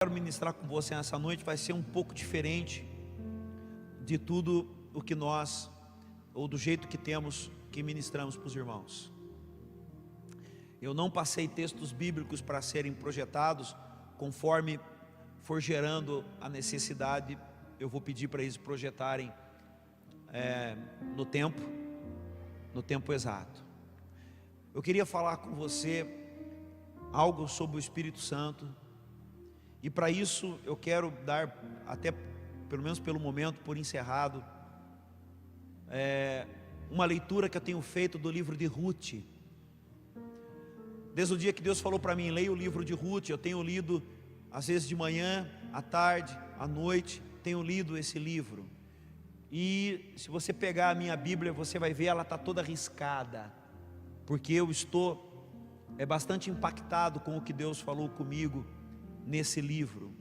quero ministrar com você essa noite vai ser um pouco diferente de tudo o que nós, ou do jeito que temos, que ministramos para os irmãos. Eu não passei textos bíblicos para serem projetados, conforme for gerando a necessidade, eu vou pedir para eles projetarem no tempo exato. Eu queria falar com você algo sobre o Espírito Santo, e para isso eu quero dar, até pelo menos pelo momento, por encerrado, uma leitura que eu tenho feito do livro de Ruth. Desde o dia que Deus falou para mim, leia o livro de Ruth, eu tenho lido, às vezes de manhã, à tarde, à noite, tenho lido esse livro. E se você pegar a minha Bíblia, você vai ver, ela está toda riscada, porque eu estou bastante impactado com o que Deus falou comigo nesse livro,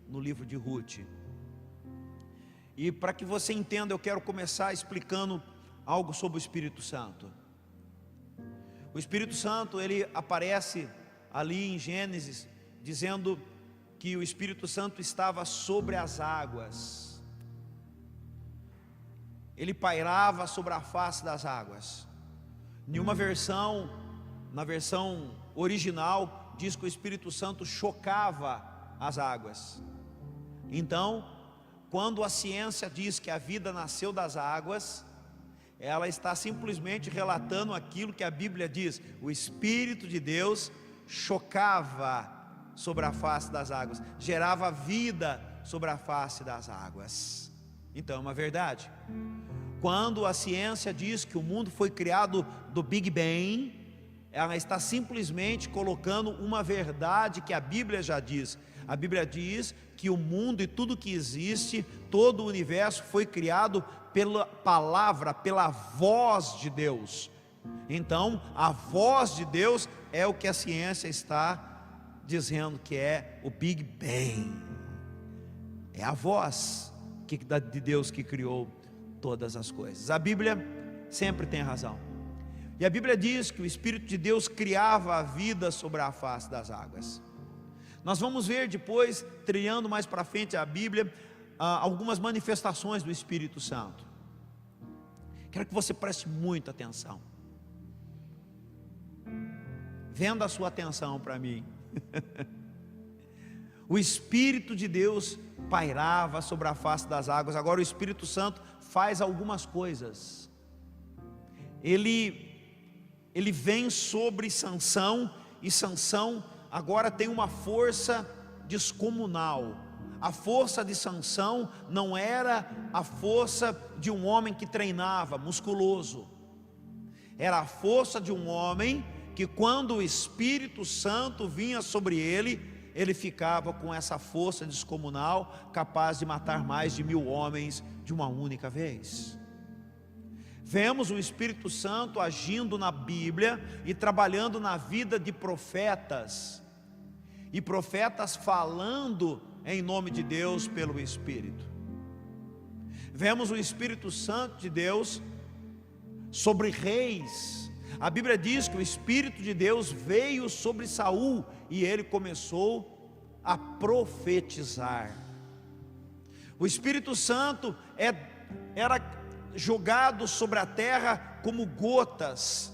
no livro de Ruth. E para que você entenda, eu quero começar explicando algo sobre o Espírito Santo. O Espírito Santo, ele aparece ali em Gênesis, dizendo que o Espírito Santo estava sobre as águas. Ele pairava sobre a face das águas. Em uma versão, na versão original, diz que o Espírito Santo chocava as águas. Então, quando a ciência diz que a vida nasceu das águas, ela está simplesmente relatando aquilo que a Bíblia diz: o Espírito de Deus chocava sobre a face das águas, gerava vida sobre a face das águas. Então é uma verdade. Quando a ciência diz que o mundo foi criado do Big Bang, ela está simplesmente colocando uma verdade que a Bíblia já diz. A Bíblia diz que o mundo e tudo que existe, todo o universo foi criado pela palavra, pela voz de Deus. Então, a voz de Deus é o que a ciência está dizendo que é o Big Bang. É a voz de Deus que criou todas as coisas. A Bíblia sempre tem razão. E a Bíblia diz que o Espírito de Deus criava a vida sobre a face das águas. Nós vamos ver depois, trilhando mais para frente a Bíblia, algumas manifestações do Espírito Santo. Quero que você preste muita atenção. Venda a sua atenção para mim. O Espírito de Deus pairava sobre a face das águas. Agora o Espírito Santo faz algumas coisas. Ele vem sobre Sansão, e Sansão agora tem uma força descomunal. A força de Sansão não era a força de um homem que treinava, musculoso. Era a força de um homem que, quando o Espírito Santo vinha sobre ele, ele ficava com essa força descomunal, capaz de matar mais de 1000 homens de uma única vez. Vemos o Espírito Santo agindo na Bíblia e trabalhando na vida de profetas, e profetas falando em nome de Deus pelo Espírito. Vemos o Espírito Santo de Deus sobre reis. A Bíblia diz que o Espírito de Deus veio sobre Saul e ele começou a profetizar. O Espírito Santo era jogado sobre a terra como gotas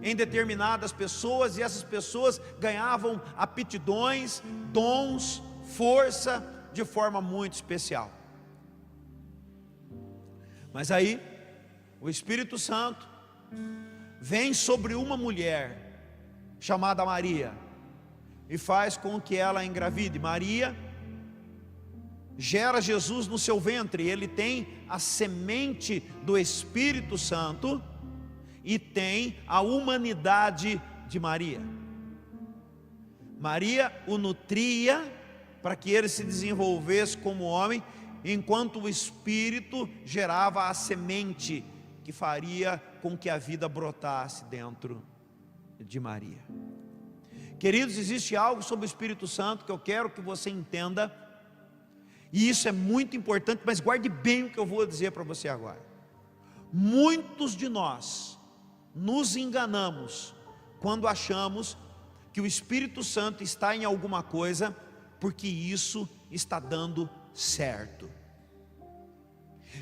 em determinadas pessoas, e essas pessoas ganhavam aptidões, dons, força de forma muito especial. Mas aí o Espírito Santo vem sobre uma mulher chamada Maria e faz com que ela engravide. Maria gera Jesus no seu ventre. Ele tem a semente do Espírito Santo e tem a humanidade de Maria. Maria o nutria para que ele se desenvolvesse como homem, enquanto o Espírito gerava a semente que faria com que a vida brotasse dentro de Maria. Queridos, existe algo sobre o Espírito Santo que eu quero que você entenda, e isso é muito importante, mas guarde bem o que eu vou dizer para você agora. Muitos de nós nos enganamos quando achamos que o Espírito Santo está em alguma coisa porque isso está dando certo.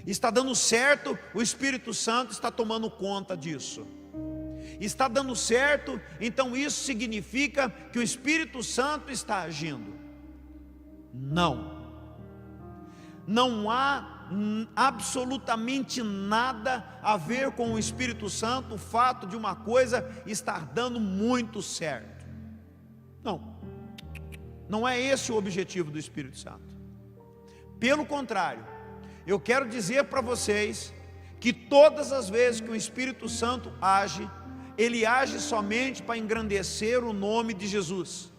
Está dando certo, o Espírito Santo está tomando conta disso. Está dando certo, então isso significa que o Espírito Santo está agindo. Não há absolutamente nada a ver com o Espírito Santo, o fato de uma coisa estar dando muito certo. Não é esse o objetivo do Espírito Santo. Pelo contrário, eu quero dizer para vocês que todas as vezes que o Espírito Santo age, ele age somente para engrandecer o nome de Jesus,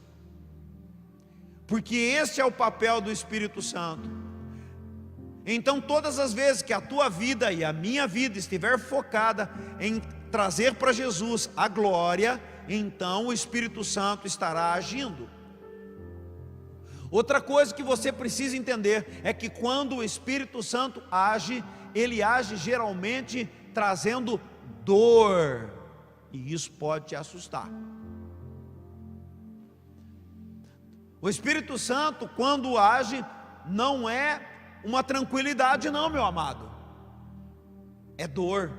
porque este é o papel do Espírito Santo. Então todas as vezes que a tua vida e a minha vida estiver focada em trazer para Jesus a glória, então o Espírito Santo estará agindo. Outra coisa que você precisa entender é que quando o Espírito Santo age, ele age geralmente trazendo dor, e isso pode te assustar. O Espírito Santo, quando age, não é uma tranquilidade não, meu amado, é dor.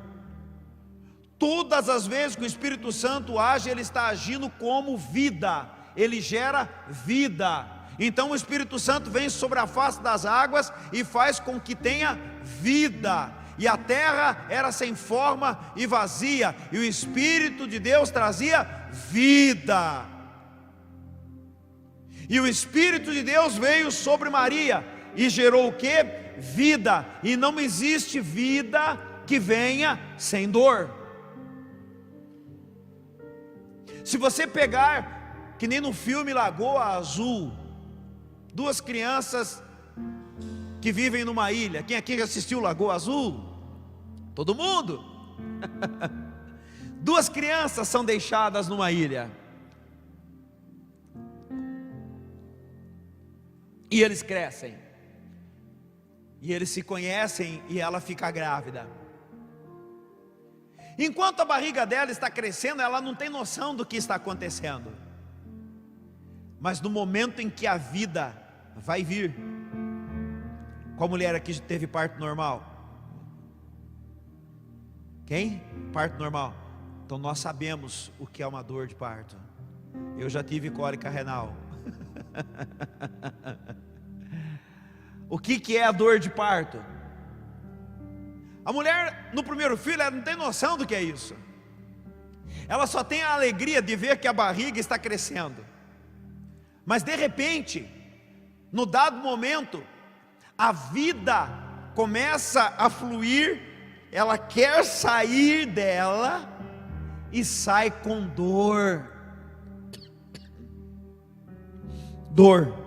Todas as vezes que o Espírito Santo age, ele está agindo como vida, ele gera vida. Então o Espírito Santo vem sobre a face das águas e faz com que tenha vida. E a terra era sem forma e vazia, e o Espírito de Deus trazia vida. E o Espírito de Deus veio sobre Maria e gerou o que? Vida. E não existe vida que venha sem dor. Se você pegar, que nem no filme Lagoa Azul, duas crianças que vivem numa ilha. Quem aqui já assistiu Lagoa Azul? Todo mundo? Duas crianças são deixadas numa ilha, e eles crescem, e eles se conhecem, e ela fica grávida. Enquanto a barriga dela está crescendo, ela não tem noção do que está acontecendo. Mas no momento em que a vida vai vir, qual mulher aqui teve parto normal? Quem? Parto normal. Então nós sabemos o que é uma dor de parto. Eu já tive cólica renal. O que é a dor de parto? A mulher no primeiro filho, ela não tem noção do que é isso. Ela só tem a alegria de ver que a barriga está crescendo. Mas de repente, no dado momento, a vida começa a fluir, ela quer sair dela e sai com dor. Dor.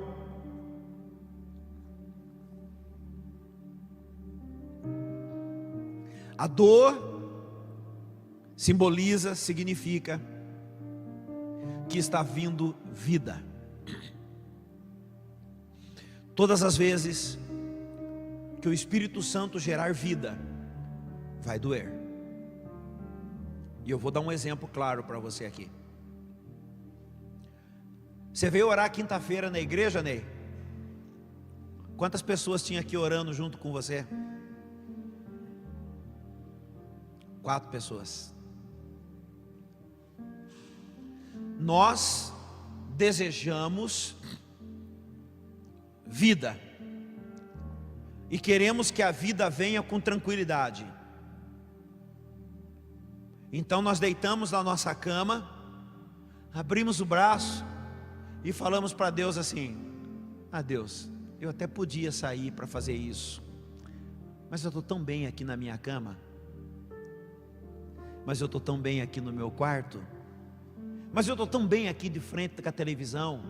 A dor simboliza, significa que está vindo vida. Todas as vezes que o Espírito Santo gerar vida, vai doer. E eu vou dar um exemplo claro para você aqui. Você veio orar quinta-feira na igreja, Ney? Quantas pessoas tinha aqui orando junto com você? 4 pessoas. Nós desejamos vida e queremos que a vida venha com tranquilidade. Então nós deitamos na nossa cama, abrimos o braço e falamos para Deus assim: ah, Deus, eu até podia sair para fazer isso, mas eu estou tão bem aqui na minha cama, mas eu estou tão bem aqui no meu quarto, mas eu estou tão bem aqui de frente com a televisão,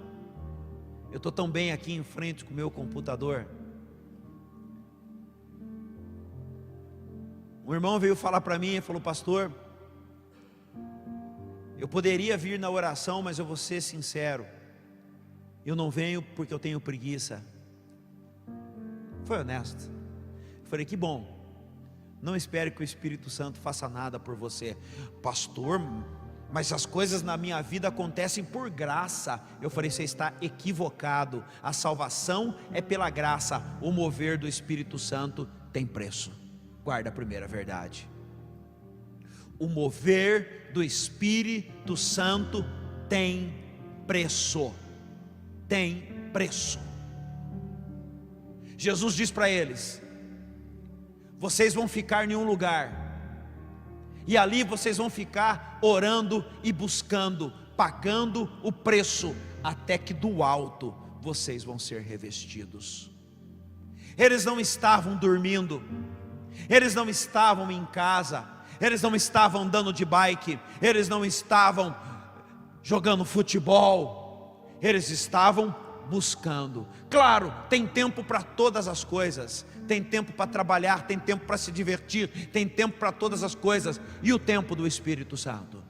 eu estou tão bem aqui em frente com o meu computador. Um irmão veio falar para mim e falou: pastor, eu poderia vir na oração, mas eu vou ser sincero, eu não venho porque eu tenho preguiça. Foi honesto. Eu falei: que bom. Não espere que o Espírito Santo faça nada por você. Pastor, mas as coisas na minha vida acontecem por graça. Eu falei: você está equivocado. A salvação é pela graça, o mover do Espírito Santo tem preço. Guarda a primeira verdade: o mover do Espírito Santo tem preço. Tem preço. Jesus diz para eles: vocês vão ficar em um lugar, e ali vocês vão ficar orando e buscando, pagando o preço, até que do alto vocês vão ser revestidos. Eles não estavam dormindo, eles não estavam em casa, eles não estavam andando de bike, eles não estavam jogando futebol, eles estavam buscando. Claro, tem tempo para todas as coisas, tem tempo para trabalhar, tem tempo para se divertir, tem tempo para todas as coisas. E o tempo do Espírito Santo?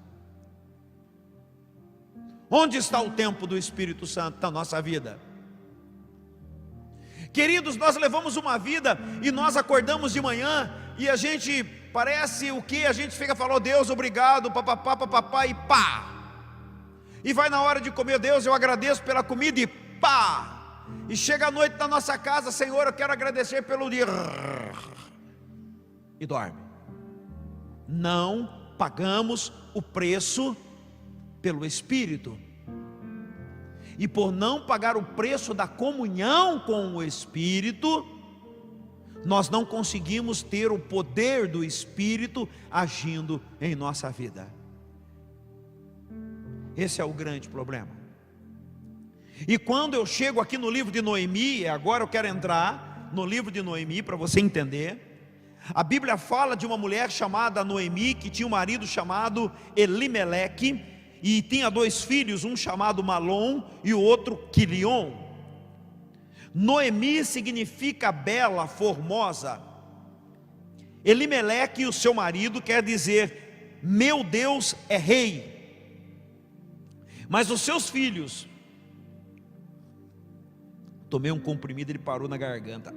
Onde está o tempo do Espírito Santo na nossa vida? Queridos, nós levamos uma vida e nós acordamos de manhã e a gente parece o que? A gente fica falando: Deus, obrigado, papapá, papapá, e pá. E vai na hora de comer: Deus, eu agradeço pela comida, e pá. E chega a noite na nossa casa: Senhor, eu quero agradecer pelo dia, e dorme. Não pagamos o preço pelo Espírito, e por não pagar o preço da comunhão com o Espírito, nós não conseguimos ter o poder do Espírito agindo em nossa vida. Esse é o grande problema. E quando eu chego aqui no livro de Noemi, agora eu quero entrar no livro de Noemi para você entender. A Bíblia fala de uma mulher chamada Noemi, que tinha um marido chamado Elimeleque, e tinha 2 filhos, um chamado Malom e o outro Quilion. Noemi significa bela, formosa. Elimeleque, o seu marido, quer dizer: meu Deus é rei. Mas os seus filhos, tomei um comprimido, ele parou na garganta.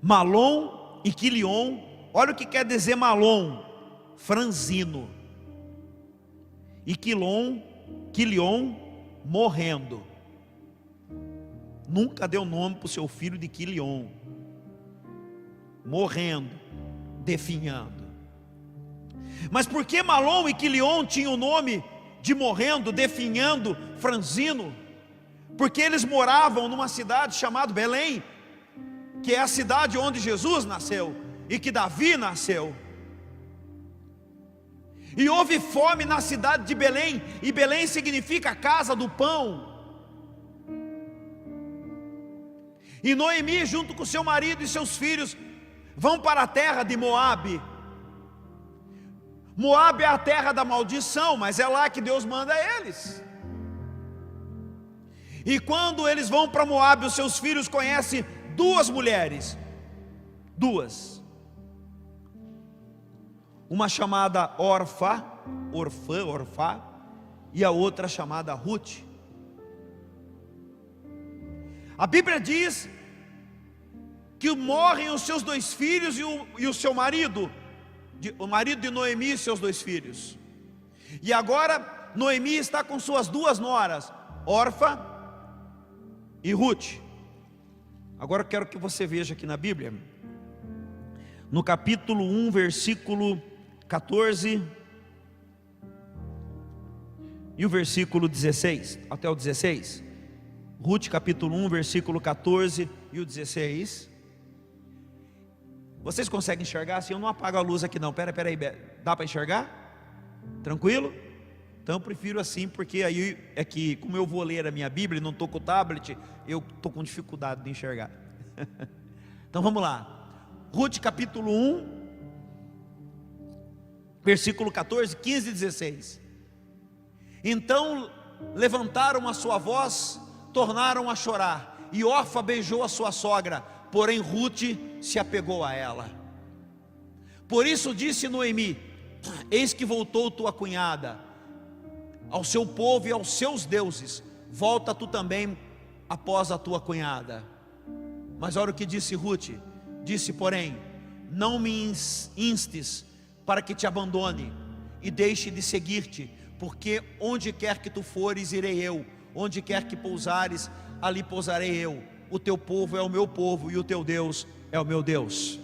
Malom e Quilion. Olha o que quer dizer Malom: franzino. E Quilion, morrendo. Nunca deu nome para o seu filho de Quilion. Morrendo, definhando. Mas por que Malom e Quilion tinham o nome de morrendo, definhando, franzino? Porque eles moravam numa cidade chamada Belém, que é a cidade onde Jesus nasceu e que Davi nasceu. E houve fome na cidade de Belém, e Belém significa casa do pão. E Noemi, junto com seu marido e seus filhos, vão para a terra de Moabe. Moabe é a terra da maldição, mas é lá que Deus manda eles. E quando eles vão para Moabe, os seus filhos conhecem 2 mulheres. 2. Uma chamada Orfá, e a outra chamada Ruth. A Bíblia diz que morrem os seus 2 filhos e o seu marido, o marido de Noemi e seus 2 filhos. E agora Noemi está com suas 2 noras, Orfá e Ruth. Agora eu quero que você veja aqui na Bíblia, no capítulo 1, versículo 14 e o versículo 16, até o 16. Ruth capítulo 1, versículo 14 e o 16. Vocês conseguem enxergar assim? Eu não apago a luz aqui não. Pera aí, dá para enxergar? Tranquilo? Então eu prefiro assim, porque aí é que, como eu vou ler a minha Bíblia e não estou com o tablet, eu estou com dificuldade de enxergar. Então vamos lá. Ruth capítulo 1, versículo 14, 15 e 16. Então levantaram a sua voz, tornaram a chorar, e Orfa beijou a sua sogra, porém Ruth se apegou a ela. Por isso disse Noemi: eis que voltou tua cunhada ao seu povo e aos seus deuses, volta tu também após a tua cunhada. Mas olha o que disse Ruth. Disse, porém: não me instes para que te abandone, e deixe de seguir-te, porque onde quer que tu fores, irei eu, onde quer que pousares, ali pousarei eu. O teu povo é o meu povo e o teu Deus é o meu Deus.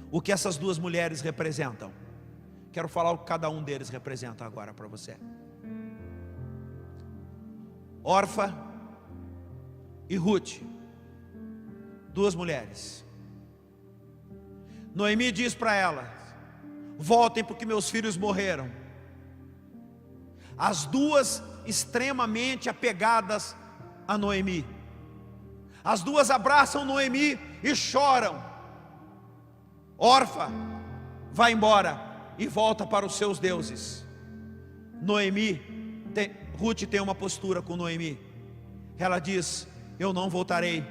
O que essas duas mulheres representam? Quero falar o que cada um deles representa agora para você. Orfa e Ruth, duas mulheres. Noemi diz para elas: voltem porque meus filhos morreram. As duas extremamente apegadas a Noemi. As duas abraçam Noemi e choram. Orfa vai embora e volta para os seus deuses. Ruth tem uma postura com Noemi. Ela diz: eu não voltarei.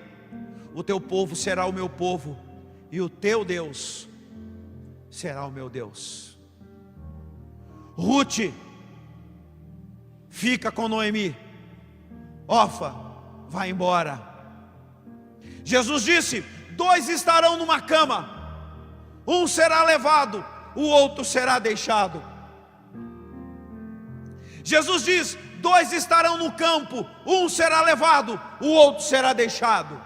O teu povo será o meu povo e o teu Deus será o meu Deus. Ruth fica com Noemi. Orfa vai embora. Jesus disse: dois estarão numa cama, um será levado, o outro será deixado. Jesus diz: dois estarão no campo, um será levado, o outro será deixado.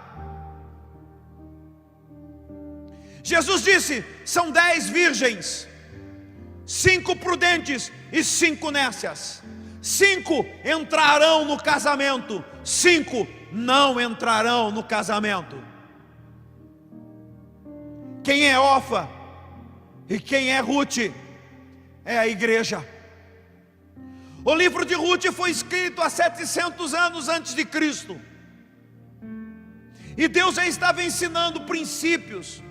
Jesus disse: são 10 virgens, 5 prudentes e 5 nécias. 5 entrarão no casamento, 5 não entrarão no casamento. Quem é Orfa e quem é Ruth? É a igreja. O livro de Ruth foi escrito há 700 anos antes de Cristo, e Deus já estava ensinando princípios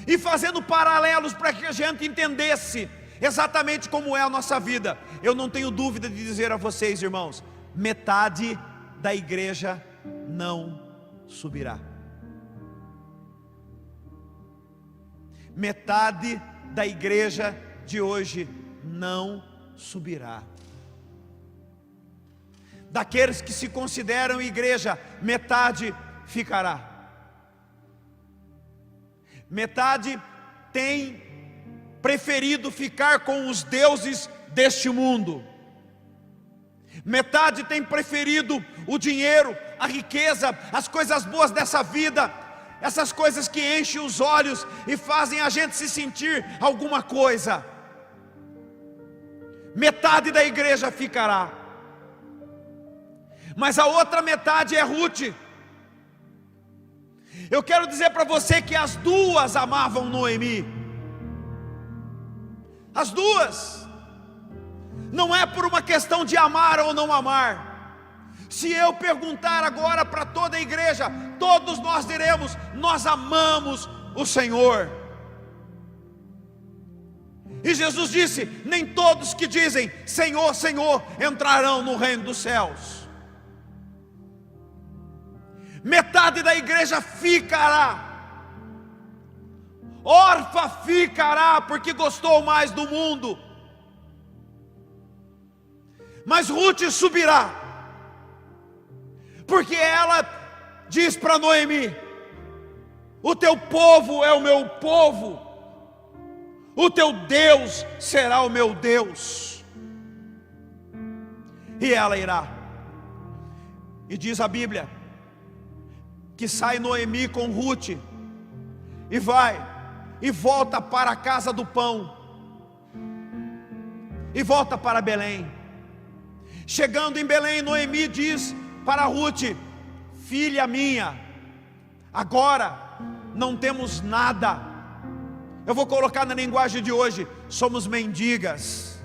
e fazendo paralelos para que a gente entendesse exatamente como é a nossa vida. Eu não tenho dúvida de dizer a vocês, irmãos, metade da igreja não subirá. Metade da igreja de hoje não subirá. Daqueles que se consideram igreja, metade ficará. Metade tem preferido ficar com os deuses deste mundo. Metade tem preferido o dinheiro, a riqueza, as coisas boas dessa vida, essas coisas que enchem os olhos e fazem a gente se sentir alguma coisa. Metade da igreja ficará, mas a outra metade é Ruth. Eu quero dizer para você que as duas amavam Noemi. As duas. Não é por uma questão de amar ou não amar. Se eu perguntar agora para toda a igreja, todos nós diremos: nós amamos o Senhor. E Jesus disse: nem todos que dizem Senhor, Senhor entrarão no reino dos céus. Metade da igreja ficará. Orfa ficará porque gostou mais do mundo. Mas Ruth subirá, porque ela diz para Noemi: o teu povo é o meu povo, o teu Deus será o meu Deus. E ela irá. E diz a Bíblia que sai Noemi com Ruth e vai e volta para a casa do pão e volta para Belém. Chegando em Belém, Noemi diz para Ruth: filha minha, agora não temos nada. Eu vou colocar na linguagem de hoje: somos mendigas.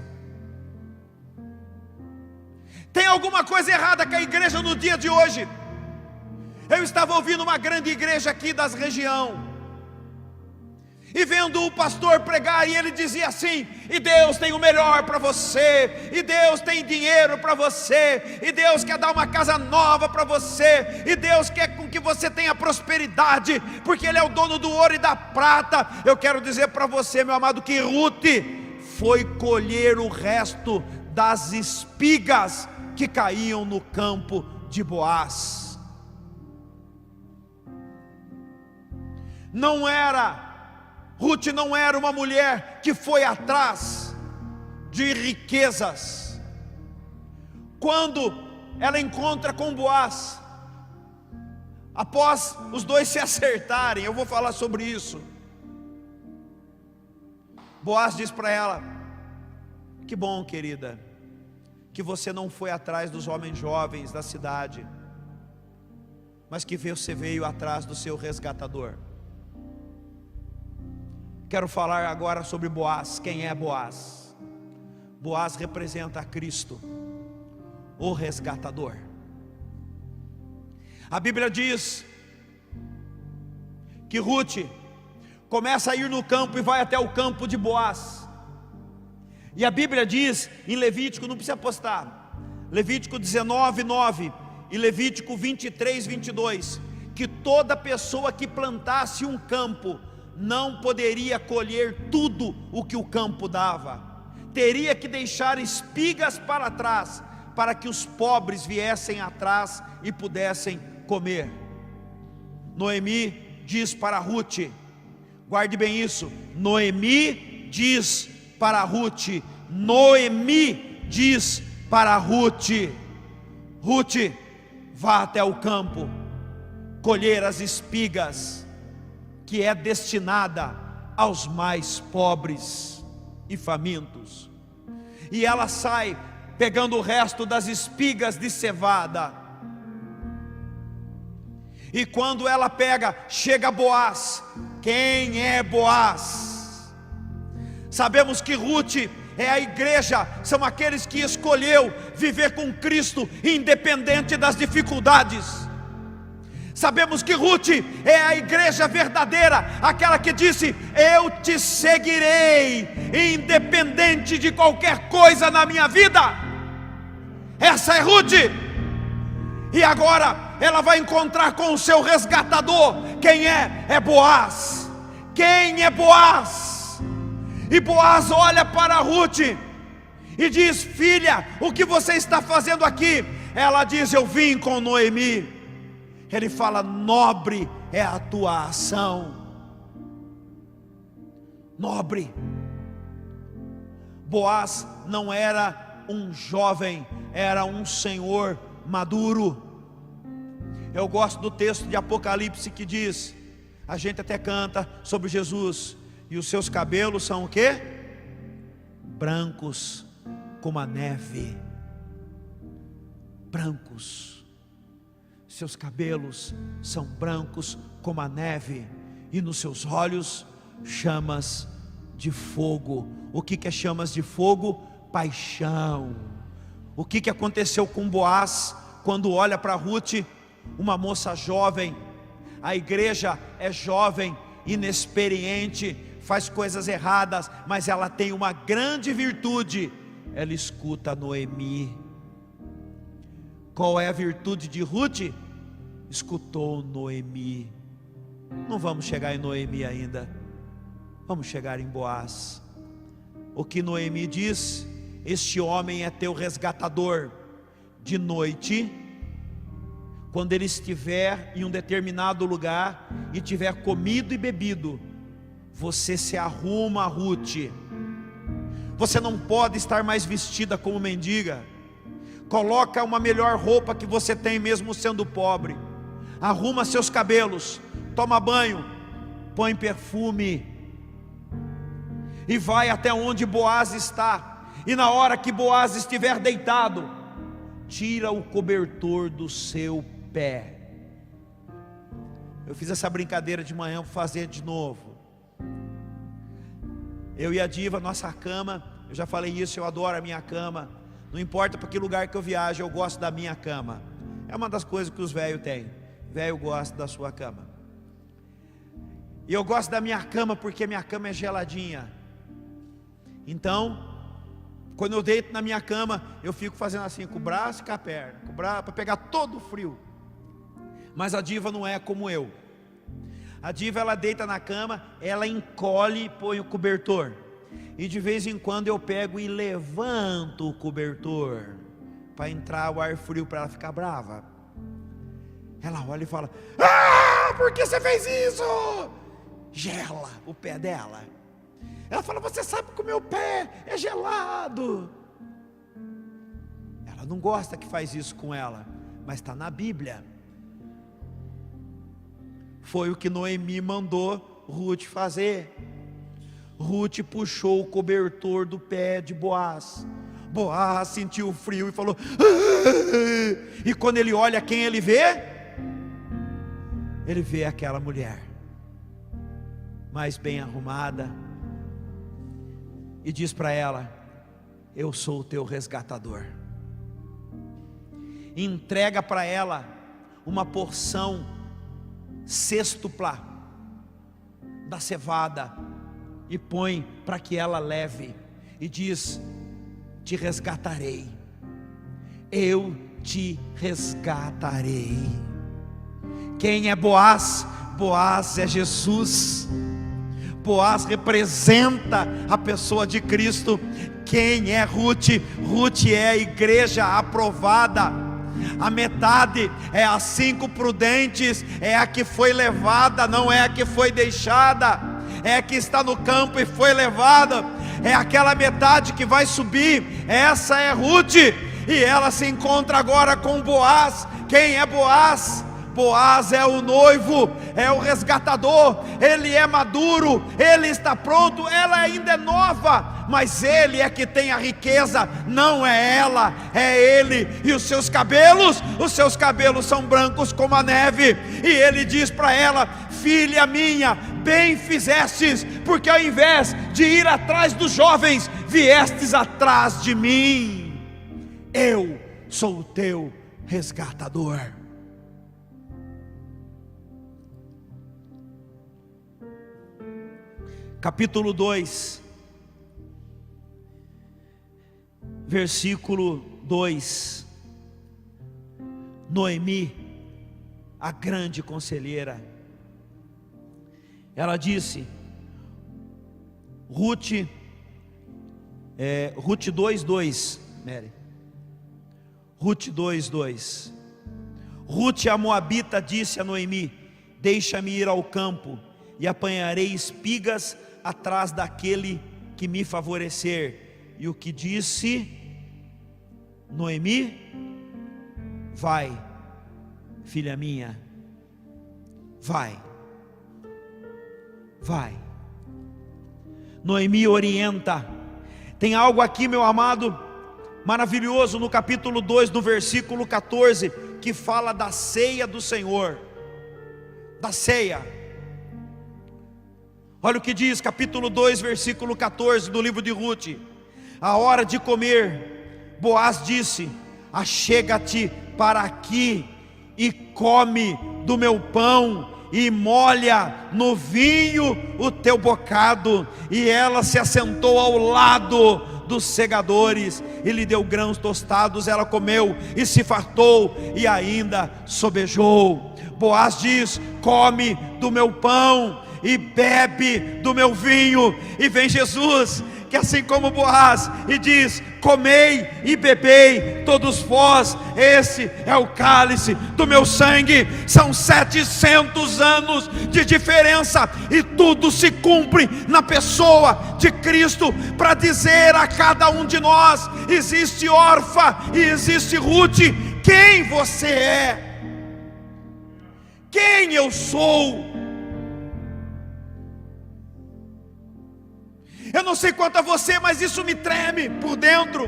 Tem alguma coisa errada com a igreja no dia de hoje? Eu estava ouvindo uma grande igreja aqui das região, e vendo o pastor pregar, e ele dizia assim: e Deus tem o melhor para você, e Deus tem dinheiro para você, e Deus quer dar uma casa nova para você, e Deus quer com que você tenha prosperidade, porque Ele é o dono do ouro e da prata. Eu quero dizer para você, meu amado, que Ruth foi colher o resto das espigas que caíam no campo de Boaz. Ruth não era uma mulher que foi atrás, de riquezas. Quando ela encontra com Boaz, após os dois se acertarem, eu vou falar sobre isso, Boaz diz para ela: que bom, querida, que você não foi atrás dos homens jovens da cidade, mas que você veio atrás do seu resgatador. Quero falar agora sobre Boaz. Quem é Boaz? Boaz representa a Cristo, o resgatador. A Bíblia diz que Ruth começa a ir no campo e vai até o campo de Boaz. E a Bíblia diz em Levítico, não precisa apostar, Levítico 19:9 e Levítico 23:22, que toda pessoa que plantasse um campo não poderia colher tudo o que o campo dava, teria que deixar espigas para trás, para que os pobres viessem atrás e pudessem comer. Noemi diz para Ruth, guarde bem isso, Noemi diz para Ruth, Noemi diz para Ruth: Ruth, vá até o campo, colher as espigas, que é destinada aos mais pobres e famintos. E ela sai pegando o resto das espigas de cevada. E quando ela pega, chega Boaz. Quem é Boaz? Sabemos que Ruth é a igreja, são aqueles que escolheu viver com Cristo, independente das dificuldades. Sabemos que Ruth é a igreja verdadeira, aquela que disse: eu te seguirei, independente de qualquer coisa na minha vida. Essa é Ruth. E agora ela vai encontrar com o seu resgatador. Quem é? É Boaz. Quem é Boaz? E Boaz olha para Ruth e diz: filha, o que você está fazendo aqui? Ela diz: eu vim com Noemi. Ele fala: nobre é a tua ação. Nobre. Boaz não era um jovem, era um senhor maduro. Eu gosto do texto de Apocalipse que diz, a gente até canta sobre Jesus, e os seus cabelos são o quê? Brancos como a neve. Brancos. Seus cabelos são brancos como a neve, e nos seus olhos chamas de fogo. O que é chamas de fogo? Paixão. O que aconteceu com Boaz quando olha para Ruth, uma moça jovem? A igreja é jovem, inexperiente, faz coisas erradas, mas ela tem uma grande virtude: ela escuta Noemi. Qual é a virtude de Ruth? Escutou Noemi. Não vamos chegar em Noemi ainda, vamos chegar em Boaz. O que Noemi diz? Este homem é teu resgatador. De noite, quando ele estiver em um determinado lugar e tiver comido e bebido, você se arruma, Ruth. Você não pode estar mais vestida como mendiga. Coloca uma melhor roupa que você tem, mesmo sendo pobre. Arruma seus cabelos, toma banho, põe perfume e vai até onde Boaz está. E na hora que Boaz estiver deitado, tira o cobertor do seu pé. Eu fiz essa brincadeira de manhã, vou fazer de novo. Eu e a Diva, nossa cama, eu já falei isso, eu adoro a minha cama. Não importa para que lugar que eu viajo, eu gosto da minha cama. É uma das coisas que os velhos têm. Velho gosta da sua cama. E eu gosto da minha cama porque minha cama é geladinha. Então, quando eu deito na minha cama, eu fico fazendo assim, com o braço e com a perna, com o braço, para pegar todo o frio. Mas a Diva não é como eu. A Diva, ela deita na cama, ela encolhe e põe o cobertor. E de vez em quando eu pego e levanto o cobertor, para entrar o ar frio, para ela ficar brava. Ela olha e fala: ah, por que você fez isso? Gela o pé dela. Ela fala: você sabe que o meu pé é gelado. Ela não gosta que faz isso com ela, mas está na Bíblia. Foi o que Noemi mandou Ruth fazer. Ruth puxou o cobertor do pé de Boaz. Boaz sentiu o frio e falou: ah! E quando ele olha, quem ele vê? Ele vê aquela mulher mais bem arrumada, e diz para ela: eu sou o teu resgatador. E entrega para ela uma porção sextupla da cevada e põe para que ela leve, e diz: te resgatarei, eu te resgatarei. Quem é Boaz? Boaz é Jesus. Boaz representa a pessoa de Cristo. Quem é Ruth? Ruth é a igreja aprovada. A metade é as 5 prudentes, é a que foi levada, não é a que foi deixada, é a que está no campo e foi levada, é aquela metade que vai subir. Essa é Ruth, e ela se encontra agora com Boaz. Quem é Boaz? Boaz é o noivo, é o resgatador. Ele é maduro, ele está pronto, ela ainda é nova, mas ele é que tem a riqueza, não é ela, é ele. E os seus cabelos são brancos como a neve. E ele diz para ela: filha minha, bem fizestes, porque ao invés de ir atrás dos jovens, viestes atrás de mim. Eu sou o teu resgatador. Capítulo 2, versículo 2. Noemi, a grande conselheira, ela disse, Ruth 2:2, Mary. Ruth 2:2. Ruth a Moabita disse a Noemi: deixa-me ir ao campo e apanharei espigas atrás daquele que me favorecer. E o que disse Noemi? Vai, filha minha, vai. Noemi orienta. Tem algo aqui, meu amado, maravilhoso no capítulo 2, no versículo 14, que fala da ceia do Senhor. Da ceia. Olha o que diz, capítulo 2, versículo 14 do livro de Ruth. A hora de comer, Boaz disse: achega-te para aqui e come do meu pão e molha no vinho o teu bocado. E ela se assentou ao lado dos segadores e lhe deu grãos tostados. Ela comeu e se fartou e ainda sobejou. Boaz diz: come do meu pão e bebe do meu vinho. E vem Jesus, que assim como Boaz, e diz: comei e bebei todos vós, esse é o cálice do meu sangue. São 700 anos de diferença, e tudo se cumpre na pessoa de Cristo, para dizer a cada um de nós: existe Orfa e existe Ruth. Quem você é? Quem eu sou? Eu não sei quanto a você, mas isso me treme por dentro.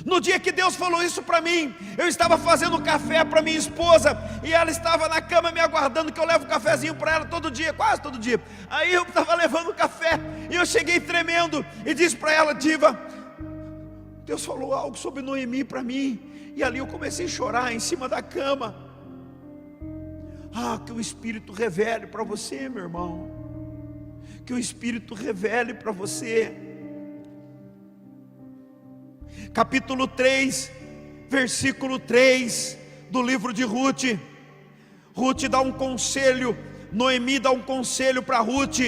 No dia que Deus falou isso para mim, eu estava fazendo café para minha esposa, e ela estava na cama me aguardando, que eu levo um cafezinho para ela todo dia, quase todo dia. Aí eu estava levando café, e eu cheguei tremendo, e disse para ela: diva, Deus falou algo sobre Noemi para mim. E ali eu comecei a chorar em cima da cama. Que o Espírito revele para você, meu irmão, que o Espírito revele para você. Capítulo 3, versículo 3 do livro de Ruth. Ruth dá um conselho, Noemi dá um conselho para Ruth: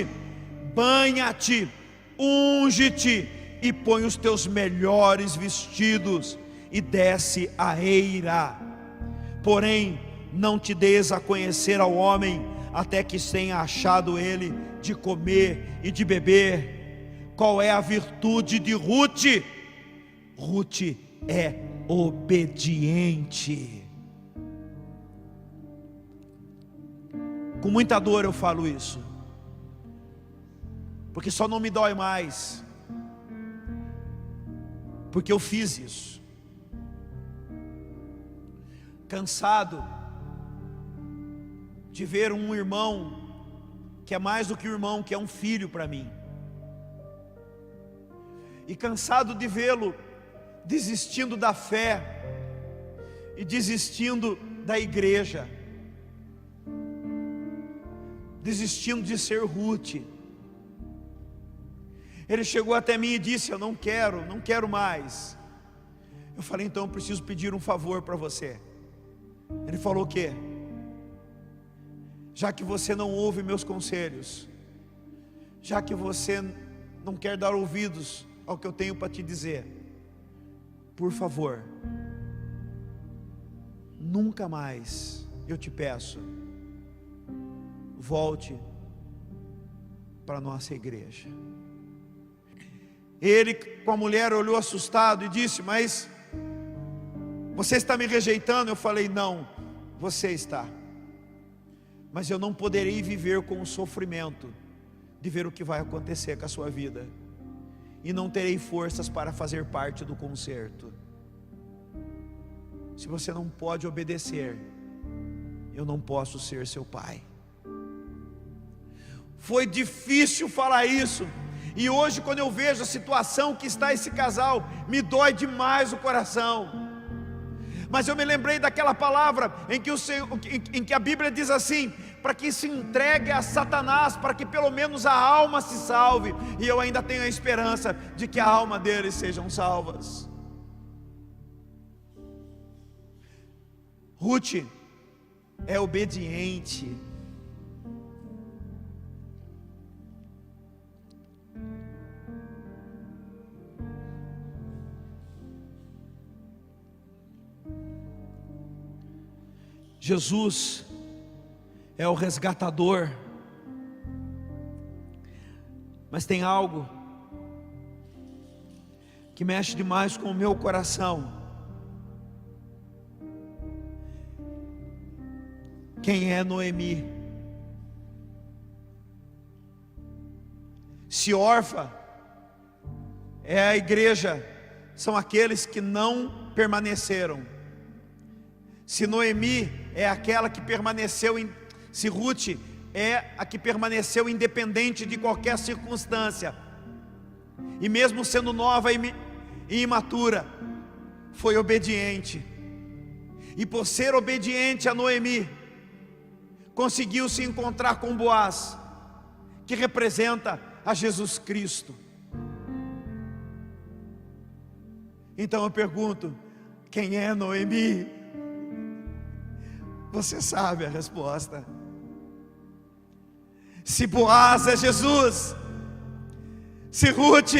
banha-te, unge-te e põe os teus melhores vestidos e desce a eira. Porém, não te des a conhecer ao homem até que tenha achado ele de comer e de beber. Qual é a virtude de Ruth? Ruth é obediente. Com muita dor eu falo isso, porque só não me dói mais, porque eu fiz isso. Cansado de ver um irmão que é mais do que um irmão, que é um filho para mim, e cansado de vê-lo desistindo da fé e desistindo da igreja, desistindo de ser Ruth. Ele chegou até mim e disse: eu não quero mais. Eu falei: então eu preciso pedir um favor para você. Ele falou: o quê? Já que você não ouve meus conselhos, já que você não quer dar ouvidos ao que eu tenho para te dizer, por favor, nunca mais, eu te peço, volte para a nossa igreja. Ele com a mulher olhou assustado e disse: mas você está me rejeitando? Eu falei: não, você está, mas eu não poderei viver com o sofrimento de ver o que vai acontecer com a sua vida, e não terei forças para fazer parte do conserto. Se você não pode obedecer, eu não posso ser seu pai. Foi difícil falar isso, e hoje quando eu vejo a situação que está esse casal, me dói demais o coração. Mas eu me lembrei daquela palavra em que a Bíblia diz assim: para que se entregue a Satanás, para que pelo menos a alma se salve. E eu ainda tenho a esperança de que a alma deles sejam salvas. Ruth é obediente. Jesus é o resgatador, mas tem algo que mexe demais com o meu coração. Quem é Noemi? Se Orfa é a igreja, são aqueles que não permaneceram. Se Noemi é aquela que permaneceu, se Ruth é a que permaneceu independente de qualquer circunstância, e mesmo sendo nova e imatura, foi obediente, e por ser obediente a Noemi, conseguiu se encontrar com Boaz, que representa a Jesus Cristo. Então eu pergunto: quem é Noemi? Você sabe a resposta. Se Boaz é Jesus, se Ruth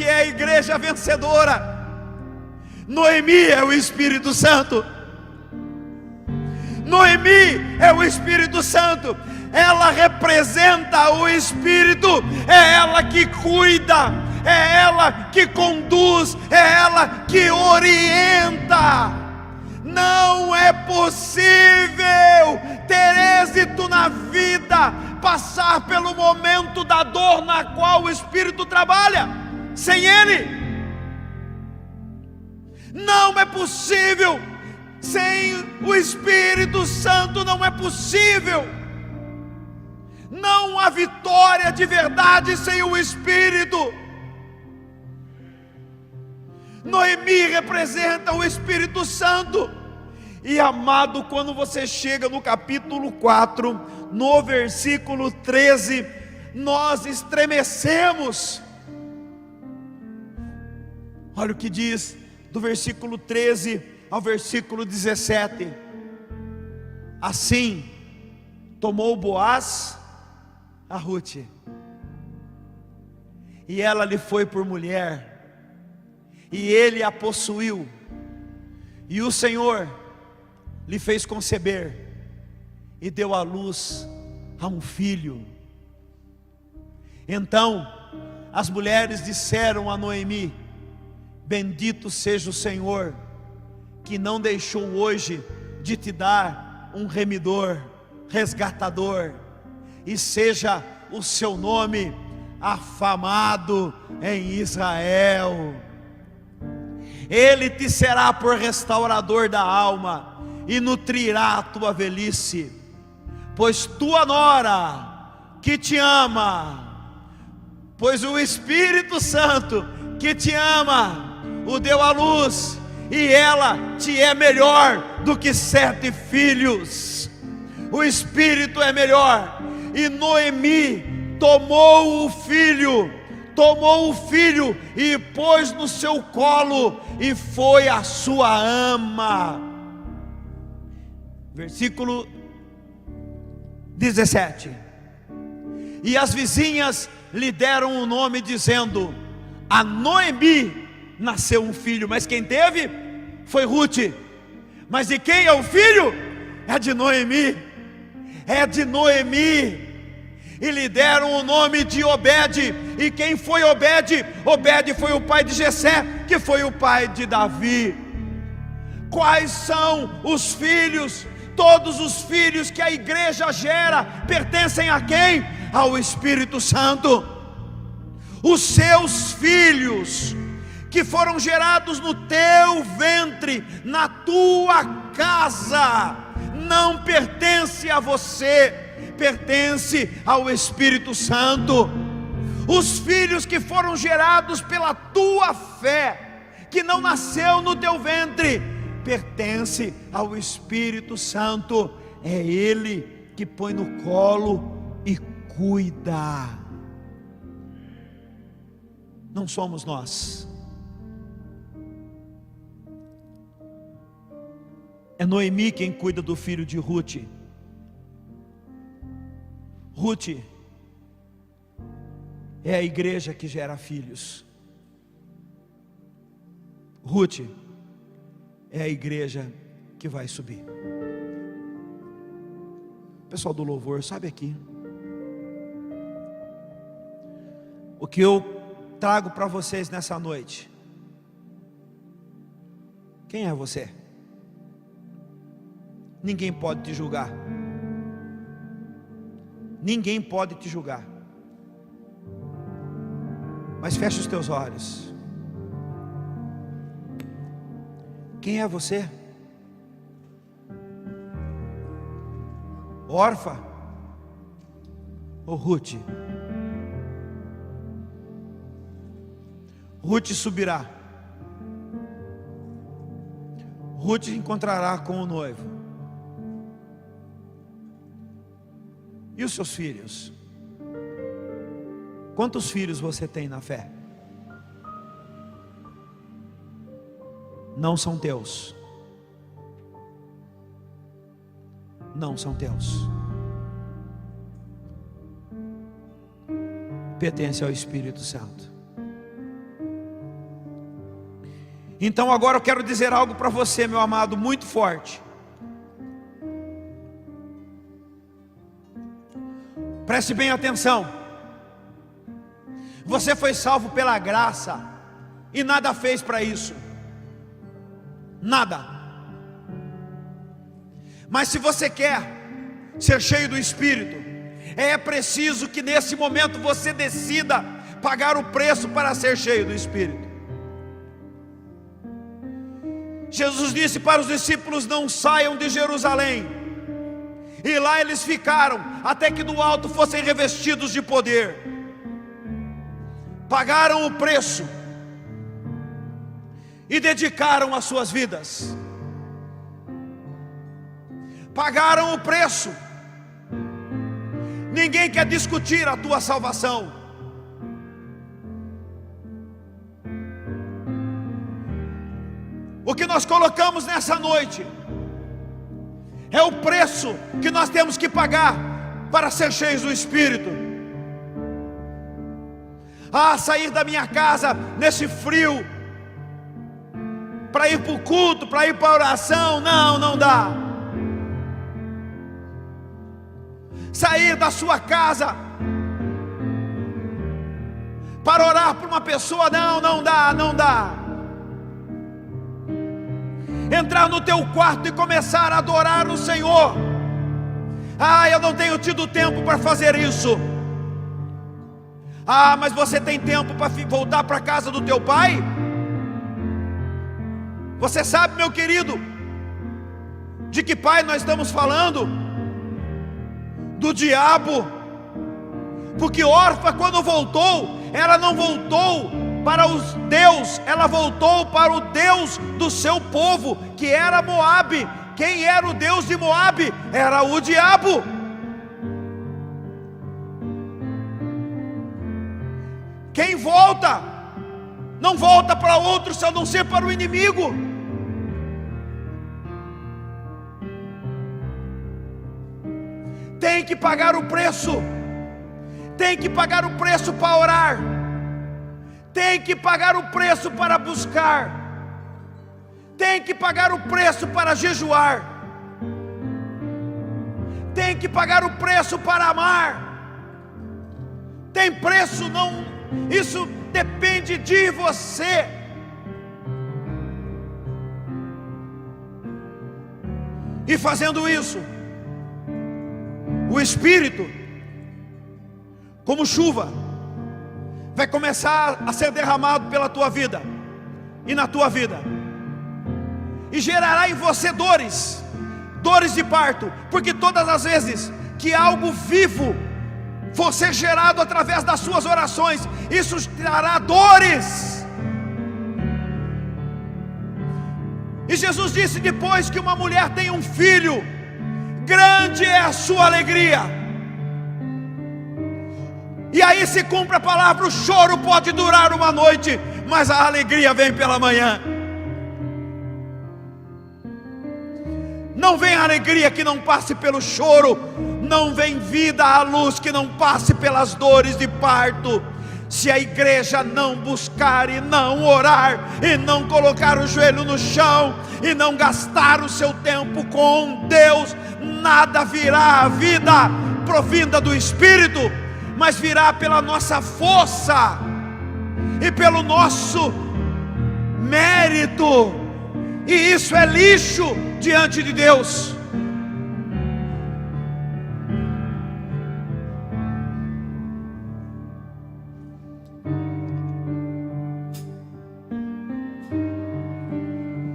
é a igreja vencedora, Noemi é o Espírito Santo. Noemi é o Espírito Santo. Ela representa o Espírito. É ela que cuida, é ela que conduz, é ela que orienta. Não é possível ter êxito na vida, passar pelo momento da dor na qual o Espírito trabalha, sem Ele. Não é possível, sem o Espírito Santo não é possível. Não há vitória de verdade sem o Espírito. Noemi representa o Espírito Santo. E amado, quando você chega no capítulo 4, no versículo 13, nós estremecemos. Olha o que diz do versículo 13 ao versículo 17. Assim tomou Boaz a Ruth, e ela lhe foi por mulher, e ele a possuiu, e o Senhor lhe fez conceber, e deu à luz a um filho. Então as mulheres disseram a Noemi: bendito seja o Senhor, que não deixou hoje de te dar um remidor, resgatador, e seja o seu nome afamado em Israel. Ele te será por restaurador da alma e nutrirá a tua velhice, pois tua nora que te ama, pois o Espírito Santo que te ama o deu à luz, e ela te é melhor do que 7 filhos. O Espírito é melhor. E Noemi tomou o filho e pôs no seu colo, e foi a sua ama. Versículo 17. E as vizinhas lhe deram um nome, dizendo: a Noemi nasceu um filho. Mas quem teve foi Ruth. Mas de quem é o filho? É de Noemi. É de Noemi. E lhe deram o nome de Obed. E quem foi Obed? Obed foi o pai de Jessé, que foi o pai de Davi. Quais são os filhos? Todos os filhos que a igreja gera pertencem a quem? Ao Espírito Santo. Os seus filhos que foram gerados no teu ventre, na tua casa, não pertence a você, pertence ao Espírito Santo. Os filhos que foram gerados pela tua fé, que não nasceu no teu ventre, pertence ao Espírito Santo. É Ele que põe no colo e cuida. Não somos nós. É Noemi quem cuida do filho de Ruth. Ruth é a igreja que gera filhos. Ruth é a igreja que vai subir. Pessoal do louvor, sabe aqui. O que eu trago para vocês nessa noite. Quem é você? Ninguém pode te julgar. Ninguém pode te julgar. Mas fecha os teus olhos. Quem é você? Órfã ou Ruth? Ruth subirá. Ruth encontrará com o noivo. E os seus filhos? Quantos filhos você tem na fé? Não são teus. Não são teus. Pertence ao Espírito Santo. Então agora eu quero dizer algo para você, meu amado, muito forte. Preste bem atenção. Você foi salvo pela graça e nada fez para isso. Nada. Mas se você quer ser cheio do Espírito, é preciso que nesse momento você decida pagar o preço para ser cheio do Espírito. Jesus disse para os discípulos: não saiam de Jerusalém. E lá eles ficaram até que do alto fossem revestidos de poder. Pagaram o preço e dedicaram as suas vidas. Pagaram o preço. Ninguém quer discutir a tua salvação. O que nós colocamos nessa noite é o preço que nós temos que pagar para ser cheios do Espírito. Sair da minha casa nesse frio para ir para o culto, para ir para a oração, não dá. sair da sua casa para orar por uma pessoa, não dá. Entrar no teu quarto e começar a adorar o Senhor. Eu não tenho tido tempo para fazer isso. Mas você tem tempo para voltar para a casa do teu pai? Você sabe, meu querido, de que pai nós estamos falando? Do diabo. Porque Orfa, quando voltou, ela não voltou para os Deus, ela voltou para o Deus do seu povo, que era Moabe. Quem era o Deus de Moabe? Era o diabo. Quem volta, não volta para outro, a não ser para o inimigo. Tem que pagar o preço. Tem que pagar o preço para orar. Tem que pagar o preço para buscar. Tem que pagar o preço para jejuar. Tem que pagar o preço para amar. Tem preço, não. Isso depende de você. E fazendo isso, o Espírito, como chuva, vai começar a ser derramado pela tua vida e na tua vida, e gerará em você dores de parto, porque todas as vezes que algo vivo for ser gerado através das suas orações, isso trará dores. E Jesus disse: depois que uma mulher tem um filho, grande é a sua alegria. E aí se cumpre a palavra: o choro pode durar uma noite, mas a alegria vem pela manhã. Não vem alegria que não passe pelo choro, não vem vida à luz que não passe pelas dores de parto. Se a igreja não buscar e não orar, e não colocar o joelho no chão, e não gastar o seu tempo com Deus, nada virá. A vida provinda do Espírito, mas virá pela nossa força e pelo nosso mérito, e isso é lixo diante de Deus.